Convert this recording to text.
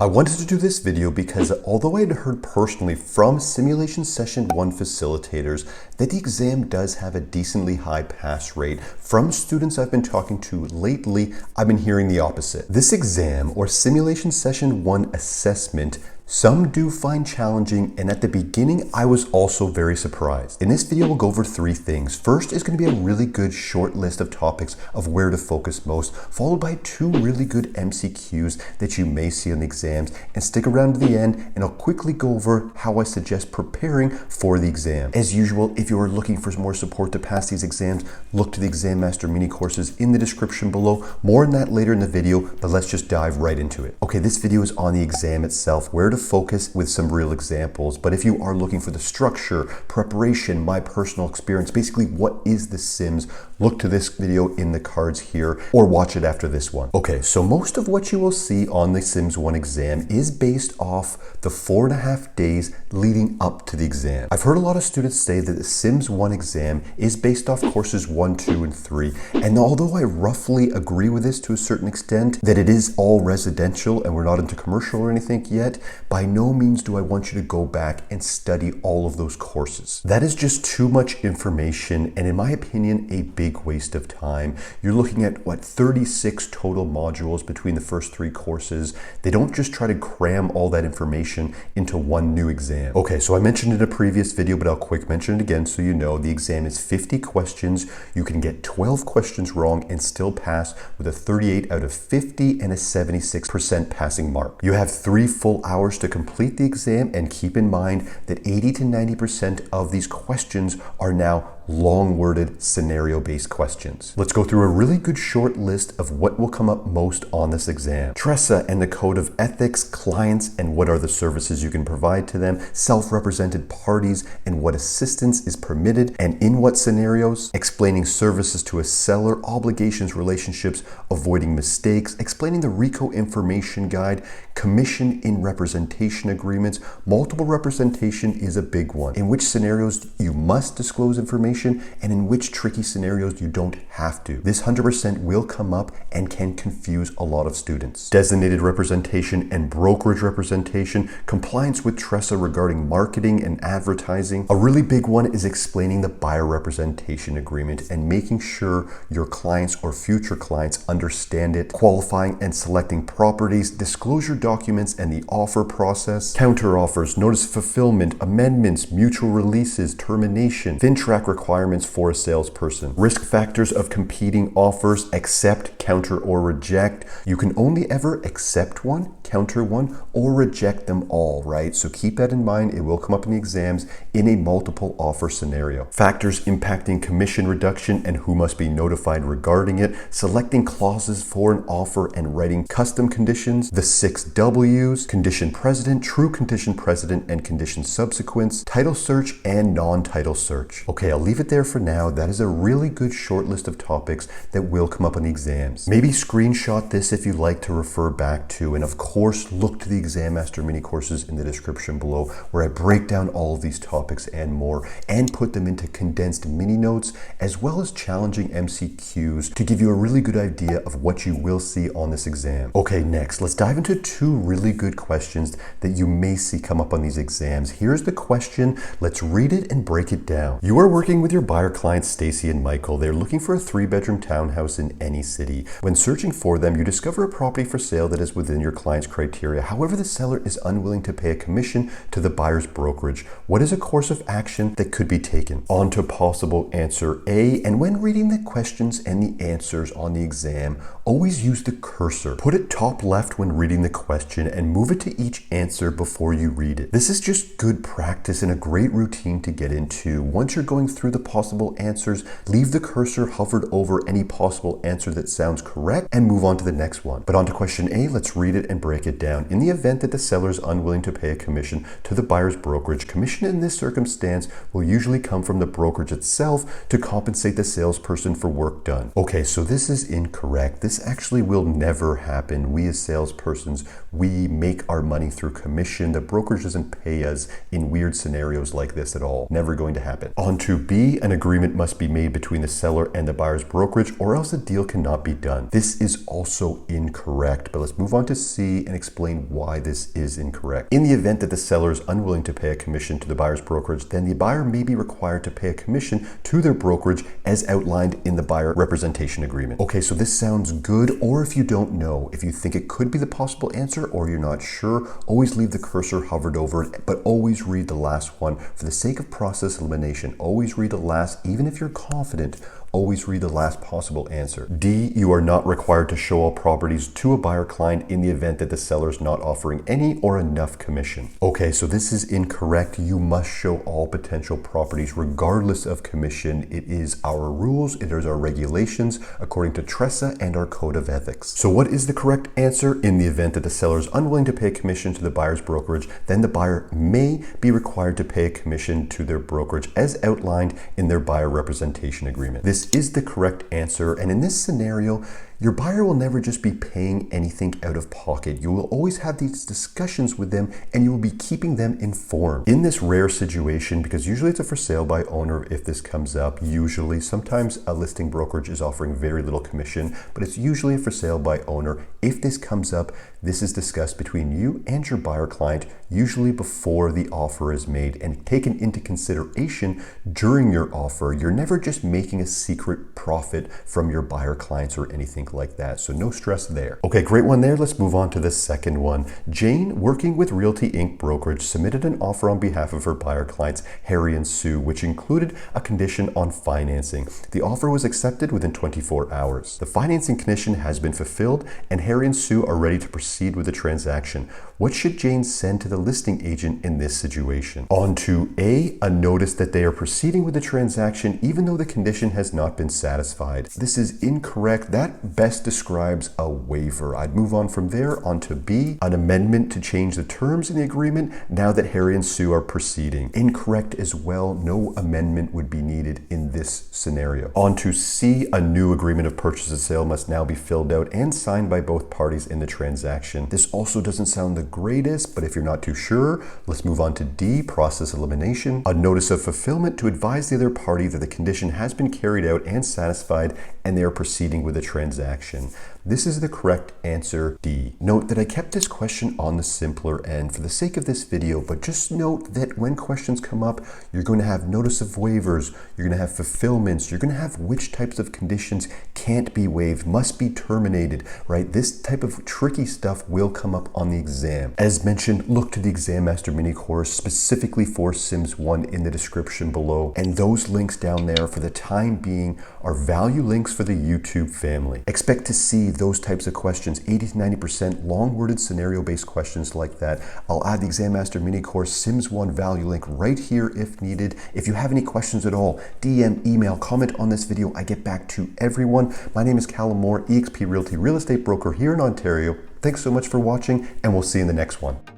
I wanted to do this video because although I'd heard personally from Simulation Session 1 facilitators that the exam does have a decently high pass rate, from students I've been talking to lately, I've been hearing the opposite. This exam, or Simulation Session 1 assessment, some do find challenging, and at the beginning, I was also very surprised. In this video, we'll go over three things. First is going to be a really good short list of topics of where to focus most, followed by two really good MCQs that you may see on the exams, and stick around to the end, and I'll quickly go over how I suggest preparing for the exam. As usual, if you are looking for more support to pass these exams, look to the Exam Master mini courses in the description below. More on that later in the video, but let's just dive right into it. Okay, this video is on the exam itself, where to focus with some real examples. But if you are looking for the structure, preparation, my personal experience, basically what is the Sims, look to this video in the cards here or watch it after this one. Okay, so most of what you will see on the Sims 1 exam is based off the 4.5 days leading up to the exam. I've heard a lot of students say that the Sims 1 exam is based off courses 1, 2, and 3. And although I roughly agree with this to a certain extent, that it is all residential and we're not into commercial or anything yet, by no means do I want you to go back and study all of those courses. That is just too much information, and in my opinion, a big waste of time. You're looking at, 36 total modules between the first 3 courses. They don't just try to cram all that information into one new exam. Okay, so I mentioned in a previous video, but I'll quick mention it again so you know. The exam is 50 questions. You can get 12 questions wrong and still pass with a 38 out of 50 and a 76% passing mark. You have 3 full hours to complete the exam, and keep in mind that 80 to 90% of these questions are now long-worded scenario-based questions. Let's go through a really good short list of what will come up most on this exam. TRESA and the code of ethics, clients and what are the services you can provide to them, self-represented parties and what assistance is permitted and in what scenarios, explaining services to a seller, obligations, relationships, avoiding mistakes, explaining the RICO information guide, commission in representation agreements. Multiple representation is a big one. In which scenarios you must disclose information and in which tricky scenarios you don't have to. This 100% will come up and can confuse a lot of students. Designated representation and brokerage representation, compliance with TRESA regarding marketing and advertising. A really big one is explaining the buyer representation agreement and making sure your clients or future clients understand it, qualifying and selecting properties, disclosure documents and the offer process, counter offers, notice of fulfillment, amendments, mutual releases, termination, FinTrack requirements for a salesperson, risk factors of competing offers, accept, counter, or reject. You can only ever accept one, counter one, or reject them all, right? So keep that in mind. It will come up in the exams in a multiple offer scenario. Factors impacting commission reduction and who must be notified regarding it, selecting clauses for an offer and writing custom conditions, the 6 W's, condition precedent, true condition precedent, and condition subsequence, title search, and non-title search. Okay, I'll leave it there for now. That is a really good short list of topics that will come up in the exams. Maybe screenshot this if you like to refer back to, and of course, look to the Exam Master mini courses in the description below, where I break down all of these topics and more, and put them into condensed mini notes, as well as challenging MCQs to give you a really good idea of what you will see on this exam. Okay, next, let's dive into 2 really good questions that you may see come up on these exams. Here's the question. Let's read it and break it down. You are working with your buyer clients, Stacy and Michael. They're looking for a 3-bedroom townhouse in any city. When searching for them, you discover a property for sale that is within your client's criteria. However, the seller is unwilling to pay a commission to the buyer's brokerage. What is a course of action that could be taken? On to possible answer A, and when reading the questions and the answers on the exam, always use the cursor. Put it top left when reading the question and move it to each answer before you read it. This is just good practice and a great routine to get into. Once you're going through the possible answers, leave the cursor hovered over any possible answer that sounds correct and move on to the next one. But on to question A, let's read it and break it down. In the event that the seller is unwilling to pay a commission to the buyer's brokerage, commission in this circumstance will usually come from the brokerage itself to compensate the salesperson for work done. Okay, so this is incorrect. This this actually will never happen. We as salespersons, we make our money through commission. The brokerage doesn't pay us in weird scenarios like this at all. Never going to happen. On to B, an agreement must be made between the seller and the buyer's brokerage or else the deal cannot be done. This is also incorrect, but let's move on to C and explain why this is incorrect. In the event that the seller is unwilling to pay a commission to the buyer's brokerage, then the buyer may be required to pay a commission to their brokerage as outlined in the buyer representation agreement. Okay, so this sounds good, or if you don't know, if you think it could be the possible answer or you're not sure, always leave the cursor hovered over it, but always read the last one. For the sake of process elimination, always read the last, even if you're confident, always read the last possible answer. D, you are not required to show all properties to a buyer client in the event that the seller is not offering any or enough commission. Okay, so this is incorrect. You must show all potential properties regardless of commission. It is our rules, it is our regulations according to TRESA and our code of ethics. So what is the correct answer? In the event that the seller is unwilling to pay a commission to the buyer's brokerage, then the buyer may be required to pay a commission to their brokerage as outlined in their buyer representation agreement. This is the correct answer, and in this scenario, your buyer will never just be paying anything out of pocket. You will always have these discussions with them and you will be keeping them informed. In this rare situation, because usually it's a for sale by owner if this comes up, usually, sometimes a listing brokerage is offering very little commission, but it's usually a for sale by owner. If this comes up, this is discussed between you and your buyer client, usually before the offer is made and taken into consideration during your offer. You're never just making a secret profit from your buyer clients or anything like that. So no stress there. Okay, great one there. Let's move on to the second one. Jane, working with Realty Inc. brokerage, submitted an offer on behalf of her buyer clients, Harry and Sue, which included a condition on financing. The offer was accepted within 24 hours. The financing condition has been fulfilled and Harry and Sue are ready to proceed with the transaction. What should Jane send to the listing agent in this situation? On to A, a notice that they are proceeding with the transaction even though the condition has not been satisfied. This is incorrect. That best describes a waiver. I'd move on from there. On to B, an amendment to change the terms in the agreement now that Harry and Sue are proceeding. Incorrect as well. No amendment would be needed in this scenario. On to C, a new agreement of purchase and sale must now be filled out and signed by both parties in the transaction. This also doesn't sound the greatest, but if you're not too sure, let's move on to D, process elimination. A notice of fulfillment to advise the other party that the condition has been carried out and satisfied and they are proceeding with the transaction. This is the correct answer, D. Note that I kept this question on the simpler end for the sake of this video, but just note that when questions come up, you're going to have notice of waivers, you're going to have fulfillments, you're going to have which types of conditions can't be waived, must be terminated, right? This type of tricky stuff will come up on the exam. As mentioned, look to the Exam Master mini course specifically for Sims 1 in the description below, and those links down there for the time being are value links for the YouTube family. Expect to see those types of questions, 80 to 90% long-worded scenario-based questions like that. I'll add the Exam Master mini course Sims 1 value link right here if needed. If you have any questions at all, DM, email, comment on this video. I get back to everyone. My name is Callum Moore, eXp Realty real estate broker here in Ontario. Thanks so much for watching, and we'll see you in the next one.